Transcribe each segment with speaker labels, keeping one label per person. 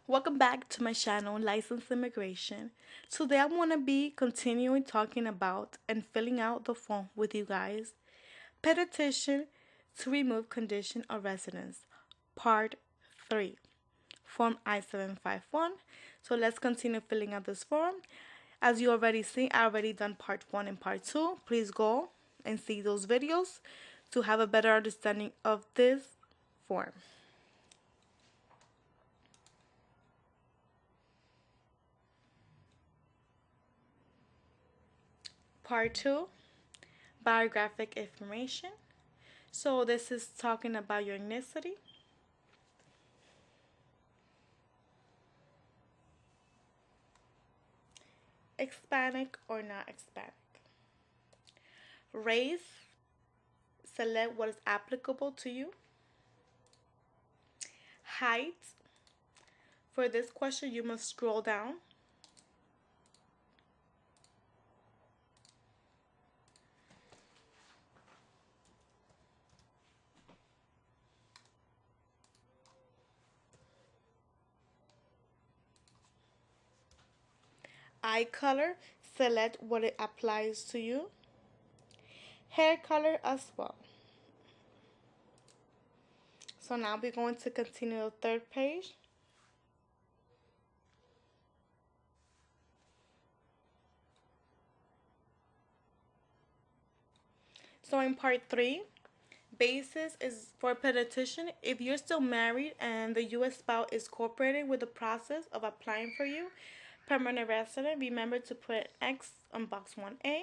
Speaker 1: Welcome back to my channel, Licensed Immigration. Today I'm going to be continuing talking about and filling out the form with you guys. Petition to remove condition of residence, Part 3, Form I-751. So let's continue filling out this form. As you already see, I already done Part 1 and Part 2. Please go and see those videos to have a better understanding of this form. Part 2, biographic information. So this is talking about your ethnicity. Hispanic or not Hispanic. Race, select what is applicable to you. Height, for this question you must scroll down. Eye color, select what it applies to you. Hair color as well. So now we're going to continue the third page. So in part 3, basis is for petition. If you're still married and the U.S. spouse is cooperating with the process of applying for you, permanent resident, remember to put an X on box 1A.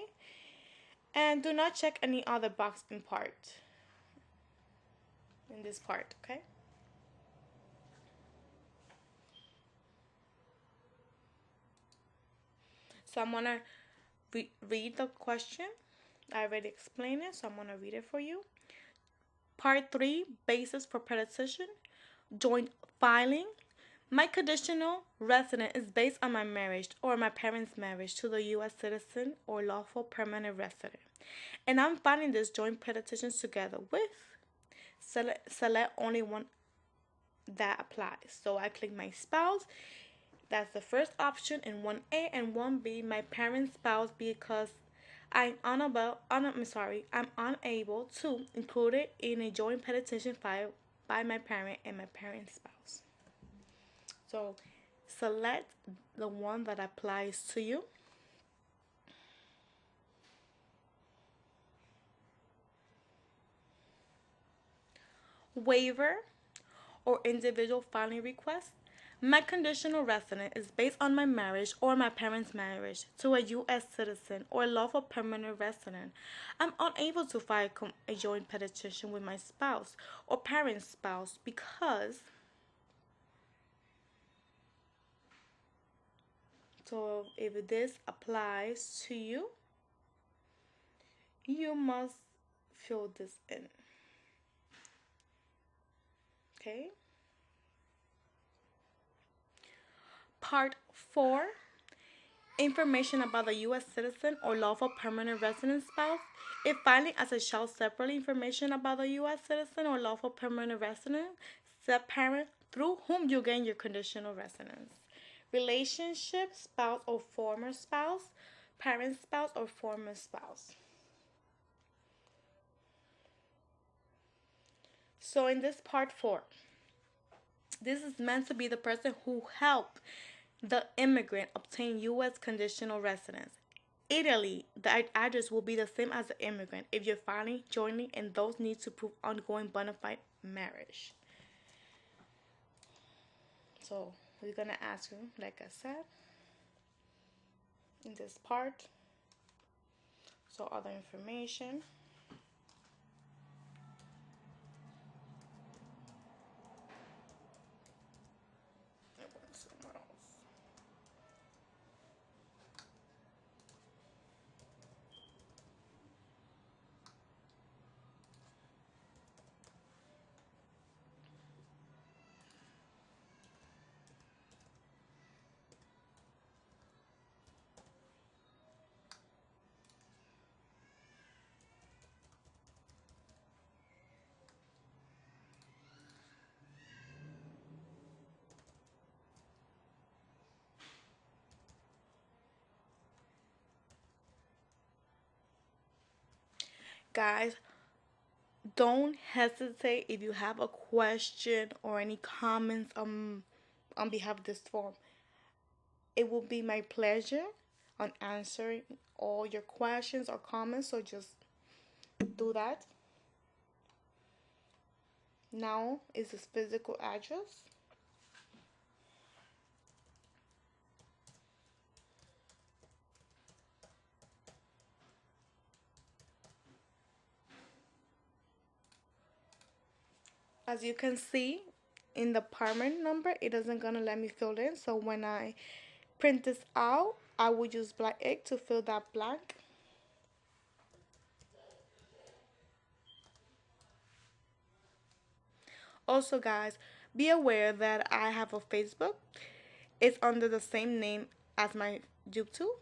Speaker 1: And do not check any other box in this part, okay? So I'm gonna read the question. I already explained it, so I'm gonna read it for you. Part 3, basis for petition, joint filing. My conditional residence is based on my marriage or my parents' marriage to the U.S. citizen or lawful permanent resident. And I'm filing this joint petitions together with, select only one that applies. So I click my spouse. That's the first option in 1A, and 1B, my parent's spouse, because I'm unable to include it in a joint petition filed by my parent and my parent's spouse. So select the one that applies to you. Waiver or individual filing request. My conditional residence is based on my marriage or my parents' marriage to a U.S. citizen or lawful permanent resident. I'm unable to file a joint petition with my spouse or parent's spouse because if this applies to you, you must fill this in. Okay? Part 4, information about the U.S. citizen or lawful permanent resident spouse. If filing as a child separately, information about the U.S. citizen or lawful permanent resident, step-parent through whom you gain your conditional residence. Relationship, spouse or former spouse, parent spouse or former spouse. So in this part 4, this is meant to be the person who helped the immigrant obtain U.S. conditional residence. Italy, the address will be the same as the immigrant if you're filing jointly, and those need to prove ongoing bona fide marriage. So we're going to ask you, like I said, in this part. So other information. Guys, don't hesitate if you have a question or any comments on behalf of this form. It will be my pleasure on answering all your questions or comments, so just do that. Now is this physical address. As you can see in the apartment number, it isn't gonna let me fill in. So when I print this out, I will use black ink to fill that blank. Also, guys, be aware that I have a Facebook. It's under the same name as my YouTube.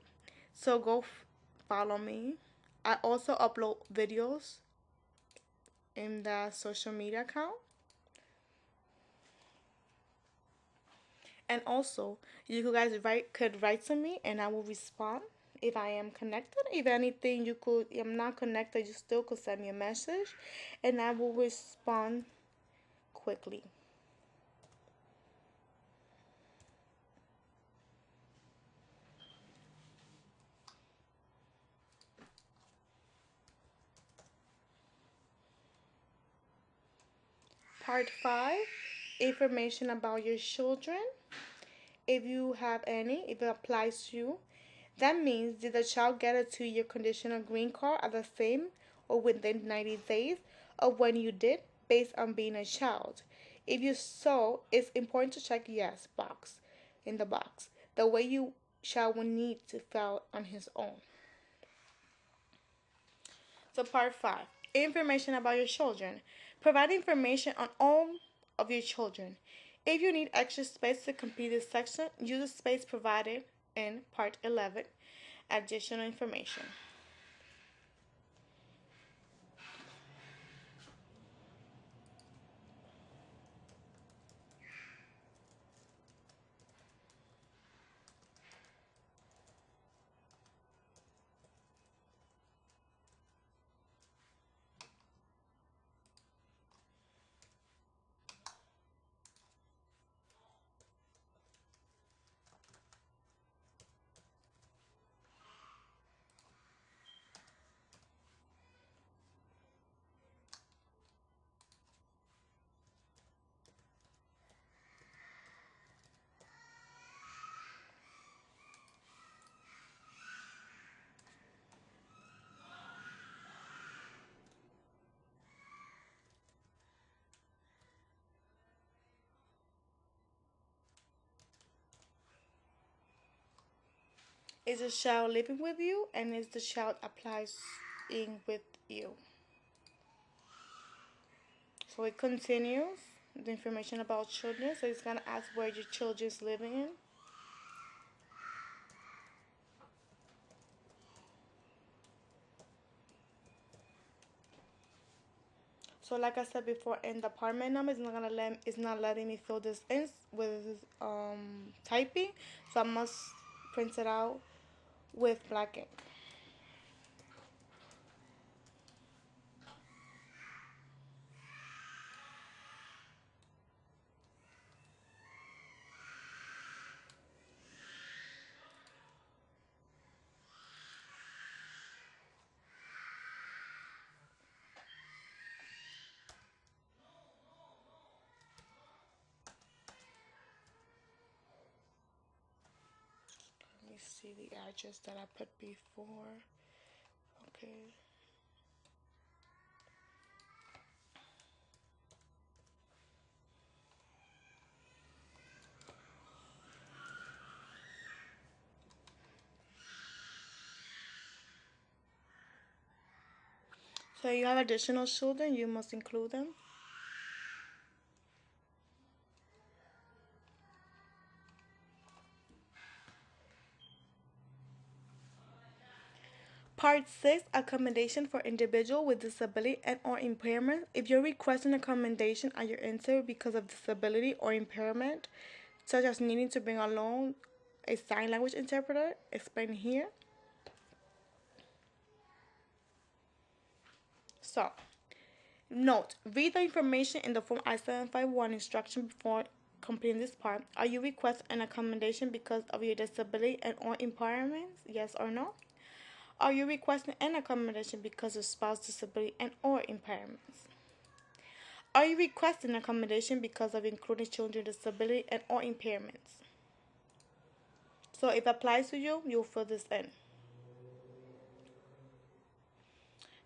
Speaker 1: So go follow me. I also upload videos in that social media account. And also, you guys could write to me, and I will respond if I am connected. If anything, I'm not connected, you still could send me a message, and I will respond quickly. Part 5, information about your children. If you have any, if it applies to you, that means did the child get a 2-year conditional green card at the same or within 90 days of when you did, based on being a child? If you so, it's important to check yes box in the box, the way your child will need to fill on his own. So part 5, information about your children. Provide information on all of your children. If you need extra space to complete this section, use the space provided in part 11, additional information. Is the child living with you, and is the child applies in with you? So it continues the information about children. So it's gonna ask where your children's living in. So like I said before, in the apartment number, it's not letting me fill this in with typing. So I must print it out with black ink. Let me see the address that I put before. Okay. So you have additional children, you must include them. Part 6, accommodation for individual with disability and or impairment. If you're requesting accommodation at your interview because of disability or impairment, such as needing to bring along a sign language interpreter, explain here. So, note, read the information in the Form I-751 instruction before completing this part. Are you requesting an accommodation because of your disability and or impairments? Yes or no? Are you requesting an accommodation because of spouse disability and or impairments? Are you requesting accommodation because of including children disability and or impairments? So if it applies to you, you'll fill this in.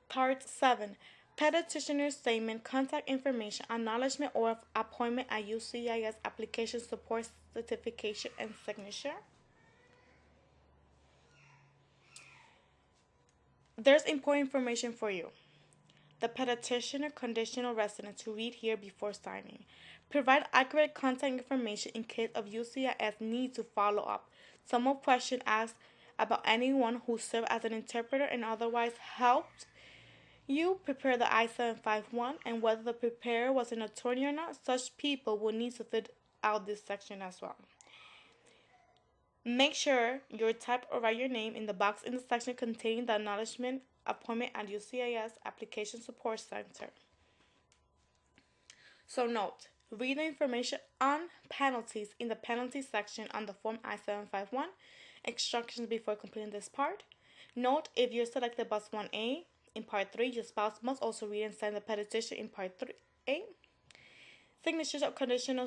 Speaker 1: Part 7. Petitioner statement, contact information, acknowledgement or appointment at UCIS application support certification and signature. There's important information for you. The petitioner conditional resident to read here before signing. Provide accurate contact information in case of UCIS need to follow up. Some more questions asked about anyone who served as an interpreter and otherwise helped you prepare the I-751 and whether the preparer was an attorney or not. Such people will need to fill out this section as well. Make sure you type or write your name in the box in the section containing the acknowledgement appointment at UCIS Application Support Center. So note, read the information on penalties in the penalty section on the Form I-751. Instructions before completing this part. Note, if you're selected bus 1A, in Part 3, your spouse must also read and sign the petition in Part 3A. Signatures of conditional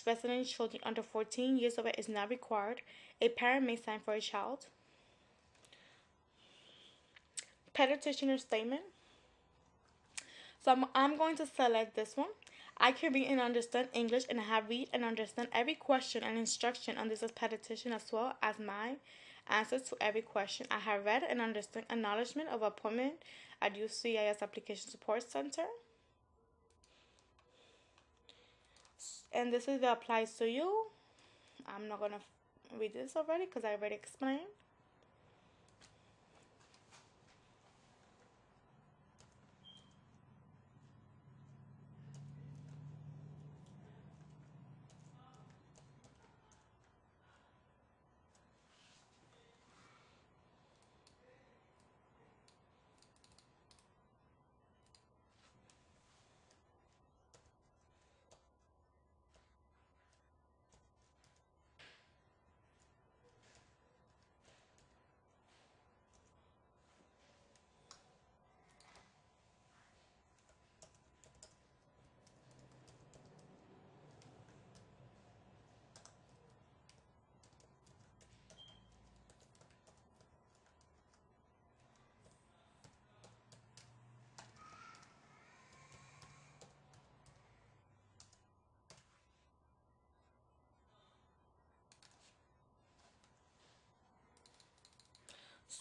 Speaker 1: resident children under 14 years of age is not required. A parent may sign for a child. Petitioner statement. So I'm going to select this one. I can read and understand English and I have read and understand every question and instruction on this petition as well as my answers to every question. I have read and understand acknowledgement of appointment at UCIS Application Support Center. And this is the applies to you. I'm not going to read this already because I already explained.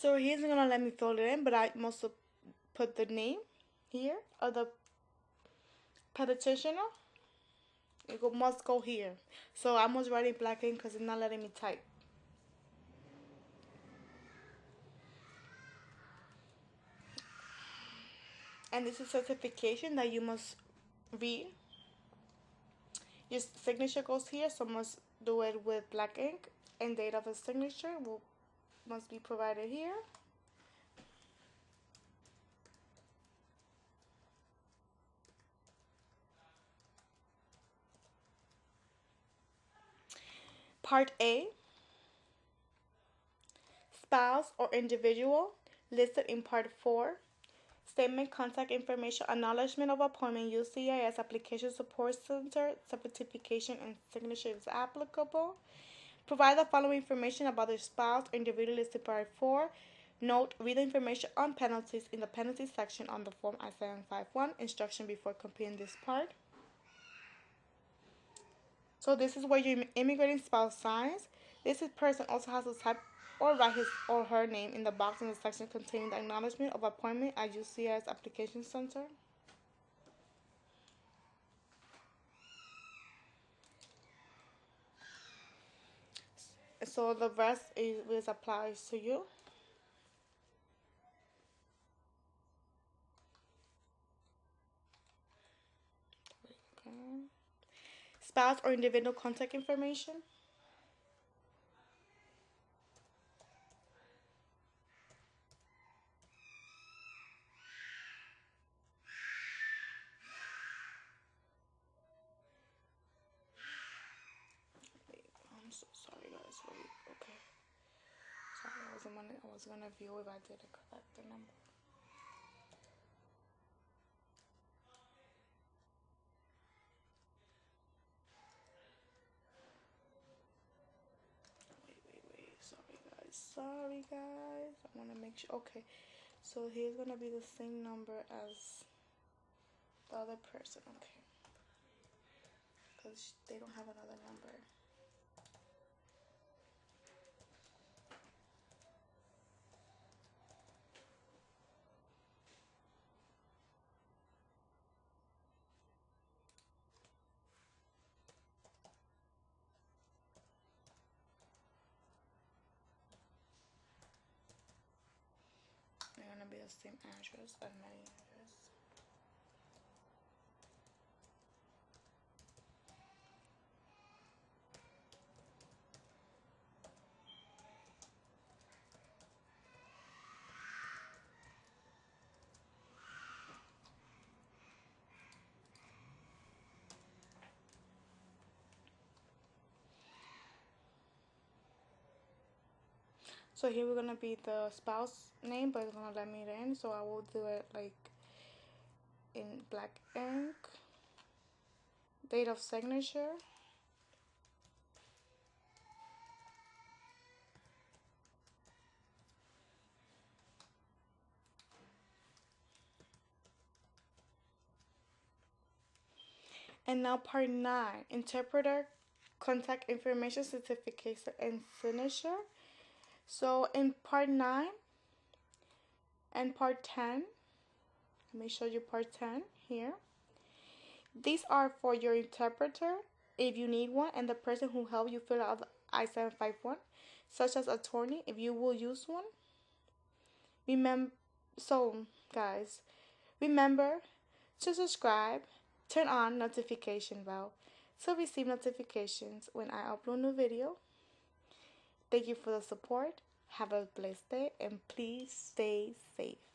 Speaker 1: So he's going to let me fill it in, but I must put the name here of the petitioner. It must go here. So I must write in black ink because it's not letting me type. And this is certification that you must read. Your signature goes here, so must do it with black ink. And date of a signature must be provided here. Part A, spouse or individual listed in Part 4. Statement, contact information, acknowledgement of appointment, UCIS Application Support Center, certification and signature is applicable. Provide the following information about the spouse or individual listed Part 4. Note, read the information on penalties in the penalty section on the Form I-751. Instruction before completing this part. So this is where your immigrating spouse signs. This person also has to type or write his or her name in the box in the section containing the acknowledgement of appointment at UCIS Application Center. So the rest is applies to you. Okay. Spouse or individual contact information. I was gonna view if I did correct the number. Wait. Sorry guys. I wanna make sure. Okay. So here's gonna be the same number as the other person. Okay. Because they don't have another number. They're gonna be the same address and mailing address. So here we're gonna be the spouse name, but it's gonna let me in, so I will do it like in black ink. Date of signature. And now part 9, interpreter, contact information, certification, and signature. So in part 9 and part 10, let me show you part 10 here. These are for your interpreter, if you need one, and the person who helped you fill out the I-751, such as attorney, if you will use one. Guys, remember to subscribe, turn on notification bell to receive notifications when I upload new video. Thank you for the support. Have a blessed day, and please stay safe.